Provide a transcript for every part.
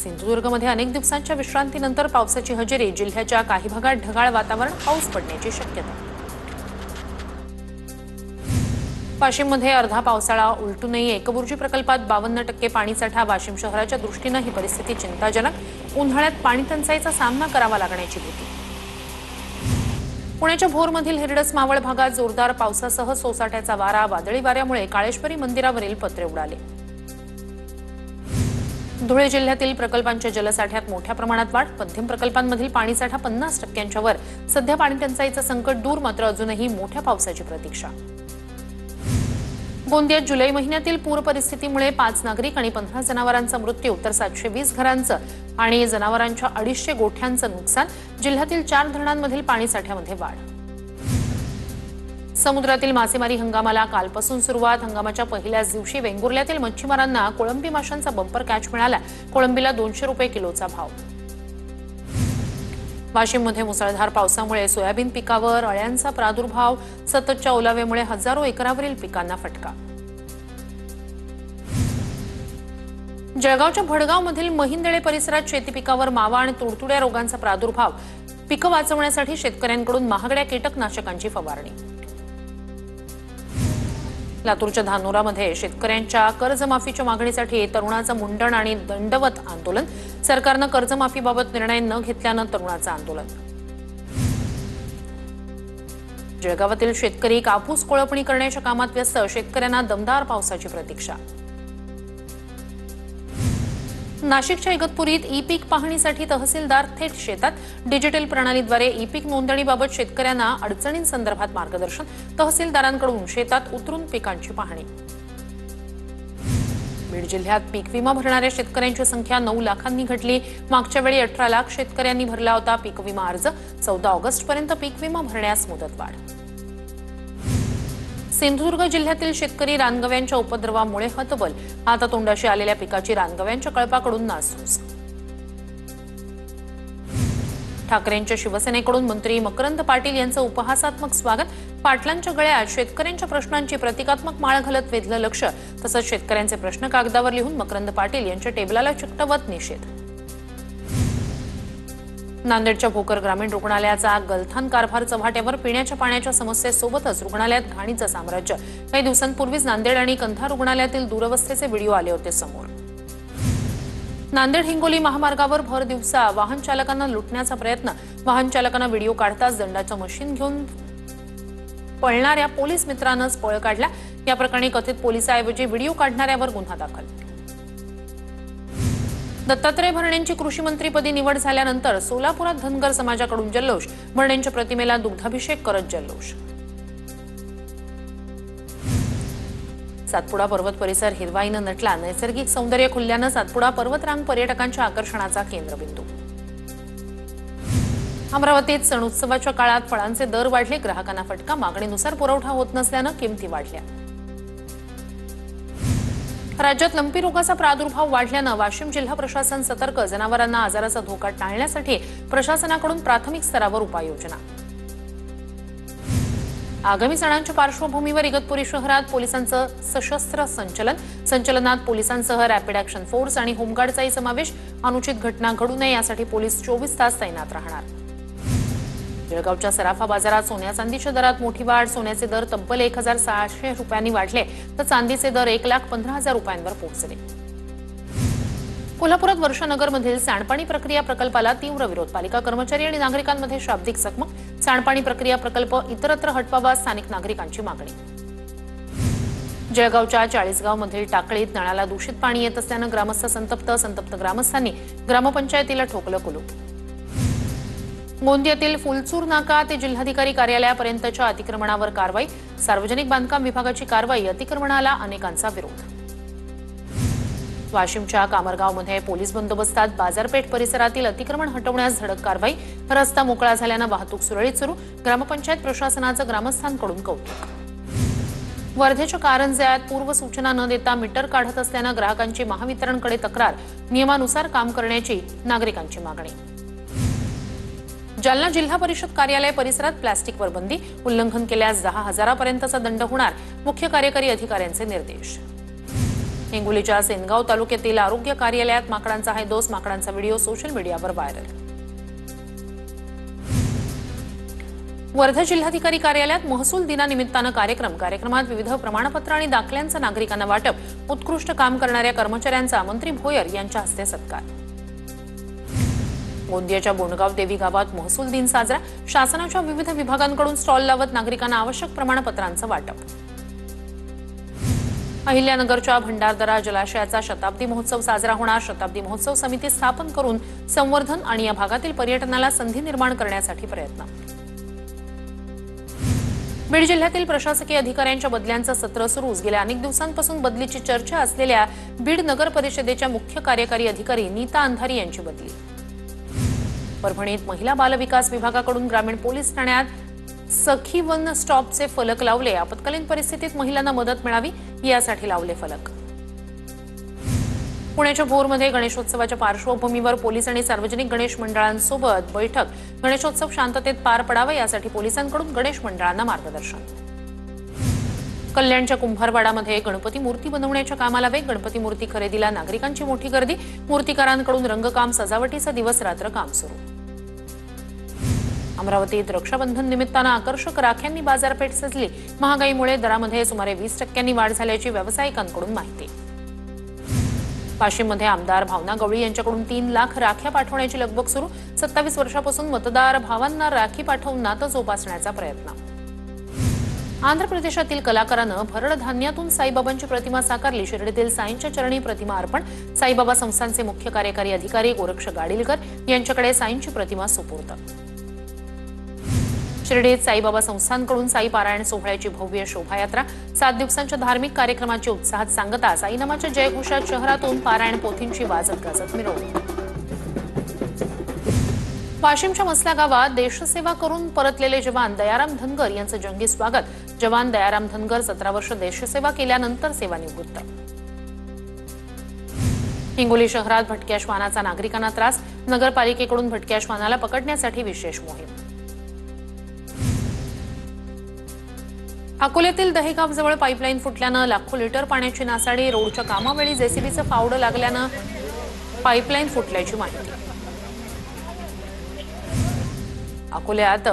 सिंधुदुर्गमध्ये अनेक दिवसांच्या विश्रांतीनंतर पावसाची हजेरी, जिल्ह्याच्या काही भागात ढगाळ वातावरण, पाऊस पडण्याची शक्यता। वाशिममध्ये अर्धा पावसाळा उलटूनही एकबुर्जी प्रकल्पात 52% पाणीसाठा। वाशिम शहराच्या दृष्टीने ही परिस्थिती चिंताजनक। उन्हाळ्यात पाणी टंचाईचा सामना करावा लागण्याची भीती। पुण्याच्या भोरमधील हिरडस मावळ भागात जोरदार पावसासह सोसाट्याचा वारा, वादळी वाऱ्यामुळे काळेश्वरी मंदिरावरील पत्रे उडाले। धुळे जिल्ह्यातील प्रकल्पांच्या जलसाठ्यात मोठ्या प्रमाणात वाढ, मध्यम प्रकल्पांमधील पाणीसाठा 50%च्या वर। सध्या पाणी टंचाईचं संकट दूर, मात्र अजूनही मोठ्या पावसाची प्रतीक्षा। गोंदियात जुलै महिन्यातील पूर परिस्थितीमुळे 5 नागरिक आणि 15 जनावरांचा मृत्यू, तर 720 घरांचं आणि जनावरांच्या 250 गोठ्यांचं नुकसान। जिल्ह्यातील 4 धरणांमधील पाणीसाठ्यामध्ये वाढ। समुद्रातील मासेमारी हंगामाला कालपासून सुरुवात। हंगामाच्या पहिल्याच दिवशी वेंगुर्ल्यातील मच्छीमारांना कोळंबी माशांचा बंपर कॅच मिळाला। कोळंबीला 200 रुपये किलोचा भाव। वाशिममध्ये मुसळधार पावसामुळे सोयाबीन पिकावर अळ्यांचा प्रादुर्भाव, सततच्या ओलाव्यामुळे हजारो एकरावरील पिकांना फटका। जळगावच्या भडगावमधील महिंदळे परिसरात शेती पिकावर मावा आणि तुडतुड्या रोगांचा प्रादुर्भाव। पिकं वाचवण्यासाठी शेतकऱ्यांकडून महागड्या कीटकनाशकांची फवारणी। लातूरच्या धानोरामध्ये शेतकऱ्यांच्या कर्जमाफीच्या मागणीसाठी तरुणाचं मुंडण आणि दंडवत आंदोलन। सरकारनं कर्जमाफीबाबत निर्णय न घेतल्यानं तरुणाचं आंदोलन। जळगावातील शेतकरी कापूस कोळपणी करण्याच्या कामात व्यस्त, शेतकऱ्यांना दमदार पावसाची प्रतीक्षा। नाशिकच्या इगतपुरीत ई-पीक पाहणीसाठी तहसीलदार थेट शेतात। डिजिटल प्रणालीद्वारे ई-पीक नोंदणीबाबत शेतकऱ्यांना अडचणींसंदर्भात मार्गदर्शन। तहसीलदारांकडून शेतात उतरून पिकांची पाहणी। बीड जिल्ह्यात पीक विमा भरणाऱ्या शेतकऱ्यांची संख्या 9 लाखांनी घटली। मागच्या वेळी 18 लाख शेतकऱ्यांनी भरला होता पीक विमा अर्ज। 14 ऑगस्टपर्यंत पीक विमा भरण्यास मुदतवाढ। सिंधुदुर्ग जिल्ह्यातील शेतकरी रानगव्यांच्या उपद्रवामुळे हतबल। हातातोंडाशी आलेल्या पिकाची रानगव्यांच्या कळपाकडून नासधूस। ठाकरेंच्या शिवसेनेकडून मंत्री मकरंद पाटील यांचं उपहासात्मक स्वागत। पाटलांच्या गळ्यात शेतकऱ्यांच्या प्रश्नांची प्रतिकात्मक माळ घालत वेधलं लक्ष। तसंच शेतकऱ्यांचे प्रश्न कागदावर लिहून मकरंद पाटील यांच्या टेबलाला चिकटवत निषेध। नांदेडच्या भोकर ग्रामीण रुग्णालयाचा गलथान कारभार चव्हाट्यावर। पिण्याच्या पाण्याच्या समस्येसोबतच रुग्णालयात घाणीचं साम्राज्य। काही दिवसांपूर्वीच नांदेड आणि कंधार रुग्णालयातील दुरवस्थेचे व्हिडिओ आले होते समोर। नांदेड हिंगोली महामार्गावर भर दिवसा वाहन चालकांना लुटण्याचा प्रयत्न। वाहन चालकांना व्हिडिओ काढताच दंडाचं मशीन घेऊन पळणाऱ्या पोलीस मित्रानंच पळ काढला। या प्रकरणी कथित पोलिसाऐवजी व्हिडिओ काढणाऱ्यावर गुन्हा दाखल। दत्तात्रय भरणेंची कृषी मंत्रीपदी निवड झाल्यानंतर सोलापुरात धनगर समाजाकडून जल्लोष। भरणेंच्या प्रतिमेला दुग्धाभिषेक करत जल्लोष। सातपुडा पर्वत परिसर हिरवाईनं नटला। नैसर्गिक सौंदर्य खुलल्यानं सातपुडा पर्वतरांग पर्यटकांच्या आकर्षणाचा केंद्रबिंदू। अमरावतीत सण उत्सवाच्या काळात फळांचे दर वाढले। ग्राहकांना फटका, मागणीनुसार पुरवठा होत नसल्यानं किमती वाढल्या। राज्यात लंपी रोगाचा प्रादुर्भाव वाढल्यानं वाशिम जिल्हा प्रशासन सतर्क। जनावरांना आजाराचा धोका टाळण्यासाठी प्रशासनाकडून प्राथमिक स्तरावर उपाययोजना। आगामी सणांच्या पार्श्वभूमीवर इगतपुरी शहरात पोलिसांचं सशस्त्र संचलन। संचलनात पोलिसांसह रॅपिड ॲक्शन फोर्स आणि होमगार्डचाही समावेश। अनुचित घटना घडू नये यासाठी पोलीस 24 तास तैनात राहणार। जळगावच्या सराफा बाजारात सोन्या चांदीच्या दरात मोठी वाढ। सोन्याचे दर तब्बल 1600 रुपयांनी वाढले, तर चांदीचे दर 1,15,000 रुपयांवर पोहोचले। कोल्हापुरात वर्षानगरमधील सांडपाणी प्रक्रिया प्रकल्पाला तीव्र विरोध। पालिका कर्मचारी आणि नागरिकांमध्ये शाब्दिक चकमक। सांडपाणी प्रक्रिया प्रकल्प इतरत्र हटवावा, स्थानिक नागरिकांची मागणी। जळगावच्या चाळीसगावमधील टाकळीत नळाला दूषित पाणी येत असल्यानं ग्रामस्थ संतप्त ग्रामस्थांनी ग्रामपंचायतीला ठोकलं कुलूप। गोंदियातील फुलचूर नाका ते जिल्हाधिकारी कार्यालयापर्यंतच्या अतिक्रमणावर कारवाई। सार्वजनिक बांधकाम विभागाची कारवाई, अतिक्रमणाला अनेकांचा विरोध। वाशिमच्या कामरगावमध्ये पोलीस बंदोबस्तात बाजारपेठ परिसरातील अतिक्रमण हटवण्यास धडक कारवाई। रस्ता मोकळा झाल्यानं वाहतूक सुरळीत सुरू। ग्रामपंचायत प्रशासनाचं ग्रामस्थांकडून कौतुक। वर्धेच्या कारंज्यात पूर्वसूचना न देता मीटर काढत असल्यानं ग्राहकांची महावितरणकडे तक्रार। नियमानुसार काम करण्याची नागरिकांची मागणी। जालना जिल्हा परिषद कार्यालय परिसरात प्लास्टिकवर बंदी। उल्लंघन केल्यास 10,000 पर्यंतचा दंड होणार। मुख्य कार्यकारी अधिकाऱ्यांचे निर्देश। हिंगोलीच्या सेनगाव तालुक्यातील आरोग्य कार्यालयात माकडांचा हैदोस, माकडांचा व्हिडिओ सोशल मीडियावर व्हायरल। वर्धा जिल्हाधिकारी कार्यालयात महसूल दिनानिमित्तानं कार्यक्रमात विविध प्रमाणपत्र आणि दाखल्यांचं नागरिकांना वाटप, उत्कृष्ट काम करणाऱ्या कर्मचाऱ्यांचा मंत्री भोयर यांच्या हस्ते सत्कार। गोंदियाच्या बोंडगाव देवी गावात महसूल दिन साजरा, शासनाच्या विविध विभागांकडून स्टॉल लावत नागरिकांना आवश्यक प्रमाणपत्रांचं वाटप। अहिल्यानगरच्या भंडारदरा जलाशयाचा शताब्दी महोत्सव साजरा होणार, शताब्दी महोत्सव समिती स्थापन करून संवर्धन आणि या भागातील पर्यटनाला संधी निर्माण करण्यासाठी प्रयत्न। बीड जिल्ह्यातील प्रशासकीय अधिकाऱ्यांच्या बदल्यांचं सत्र सुरूच, गेल्या अनेक दिवसांपासून बदलीची चर्चा असलेल्या बीड नगर परिषदेच्या मुख्य कार्यकारी अधिकारी नीता अंधारी यांची बदली। परभणीत महिला बाल विकास विभागाकडून ग्रामीण पोलीस ठाण्यात सखी वन स्टॉपचे फलक लावले, आपत्कालीन परिस्थितीत महिलांना मदत मिळावी यासाठी लावले फलक। पुण्याच्या भोरमध्ये गणेशोत्सवाच्या पार्श्वभूमीवर पोलीस आणि सार्वजनिक गणेश मंडळांसोबत बैठक, गणेशोत्सव शांततेत पार पडावा यासाठी पोलिसांकडून गणेश मंडळांना मार्गदर्शन। कल्याणच्या कुंभारवाडामध्ये गणपती मूर्ती बनवण्याच्या कामाला वेग, गणपती मूर्ती खरेदीला नागरिकांची मोठी गर्दी, मूर्तिकारांकडून रंगकाम, सजावटीचं दिवस रात्र काम सुरू। अमरावतीत रक्षाबंधन निमित्तानं आकर्षक राख्यांनी बाजारपेठ सजली, महागाईमुळे दरामध्ये सुमारे 20% वाढ झाल्याची व्यावसायिकांकडून माहिती। वाशिममध्ये आमदार भावना गवळी यांच्याकडून 3 लाख राख्या पाठवण्याची लगबग सुरू, 27 वर्षापासून मतदार भावांना राखी पाठवून नातं जोपासण्याचा प्रयत्न। आंध्र प्रदेशातील कलाकारानं भरड धान्यातून साईबाबांची प्रतिमा साकारली, शिर्डीतील साईंच्या चरणी प्रतिमा अर्पण, साईबाबा संस्थानचे मुख्य कार्यकारी अधिकारी गोरक्ष गाडीलकर यांच्याकडे साईंची प्रतिमा सुपूर्द। शिर्डीत साईबाबा संस्थानकडून साई पारायण सोहळ्याची भव्य शोभायात्रा, 7 दिवसांच्या धार्मिक कार्यक्रमाची उत्साहात सांगता, साईनामाच्या जयघोषात शहरातून पारायण पोथींची वाजत गाजत मिरवणूक। वाशिमच्या मसला गावात देशसेवा करून परतलेले जवान दयाराम धनगर यांचं जंगी स्वागत, जवान दयाराम धनगर 17 वर्ष देशसेवा केल्यानंतर सेवानिवृत्त। हिंगोली शहरात भटक्या श्वानाचा नागरिकांना त्रास, नगरपालिकेकडून भटक्या श्वानाला पकडण्यासाठी विशेष मोहीम। अकोल्यातील दहेगावजवळ पाईपलाईन फुटल्यानं लाखो लिटर पाण्याची नासाडी, रोडच्या कामावेळी जेसीबीचं फावडं लागल्यानं पाईपलाईन फुटल्याची माहिती। अकोल्यात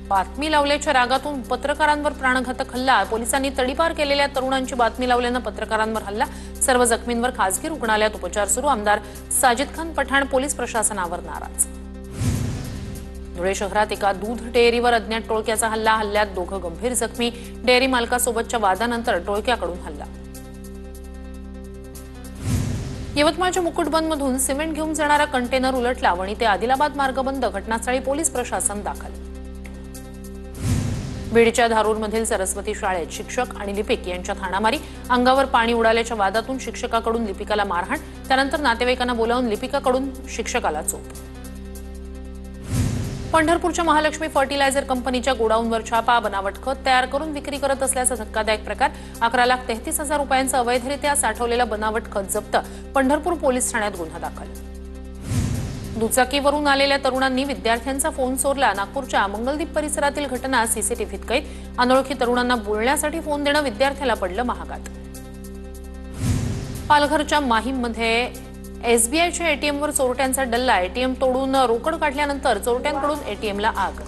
बातमी लावल्याच्या रागातून पत्रकारांवर प्राणघातक हल्ला, पोलिसांनी तडीपार केलेल्या तरुणांची बातमी लावल्यानं पत्रकारांवर हल्ला, सर्व जखमींवर खासगी रुग्णालयात उपचार सुरू, आमदार साजिद खान पठाण पोलीस प्रशासनावर नाराज। धुळे शहरात एका दूध डेअरीवर अज्ञात टोळक्याचा हल्ला, हल्ल्यात 2 गंभीर जखमी, डेअरी मालकासोबतच्या वादानंतर टोळक्याकडून हल्ला। यवतमाळच्या मुकुटबंदमधून सिमेंट घेऊन जाणारा कंटेनर उलटला, वणी ते आदिलाबाद मार्ग बंद, घटनास्थळी पोलीस प्रशासन दाखल। बीडच्या धारूरमधील सरस्वती शाळेत शिक्षक आणि लिपिक यांच्यात हाणामारी, अंगावर पाणी उडाल्याच्या वादातून शिक्षकाकडून लिपिकाला मारहाण, त्यानंतर नातेवाईकांना बोलावून लिपिकाकडून शिक्षकाला चोप। पंढरपूरच्या महालक्ष्मी फर्टिलायझर कंपनीच्या गोडाऊनवर छापा, बनावट खत तयार करून विक्री करत असल्याचा धक्कादायक प्रकार, 11,33,000 रुपयांचं अवैधरित्या साठवलेलं बनावट खत जप्त, पंढरपूर पोलीस ठाण्यात गुन्हा दाखल। दुचाकीवरून आलेल्या तरुणांनी विद्यार्थ्यांचा फोन चोरला, नागपूरच्या मंगलदीप परिसरातील घटना सीसीटीव्हीत कैद, अनोळखी तरुणांना बोलण्यासाठी फोन देणं विद्यार्थ्याला पडलं महागात। पालघरच्या माहीममध्ये एसबीआयच्या एटीएमवर चोरट्यांचा डल्ला, एटीएम तोडून रोकड काढल्यानंतर चोरट्यांकडून एटीएमला आग।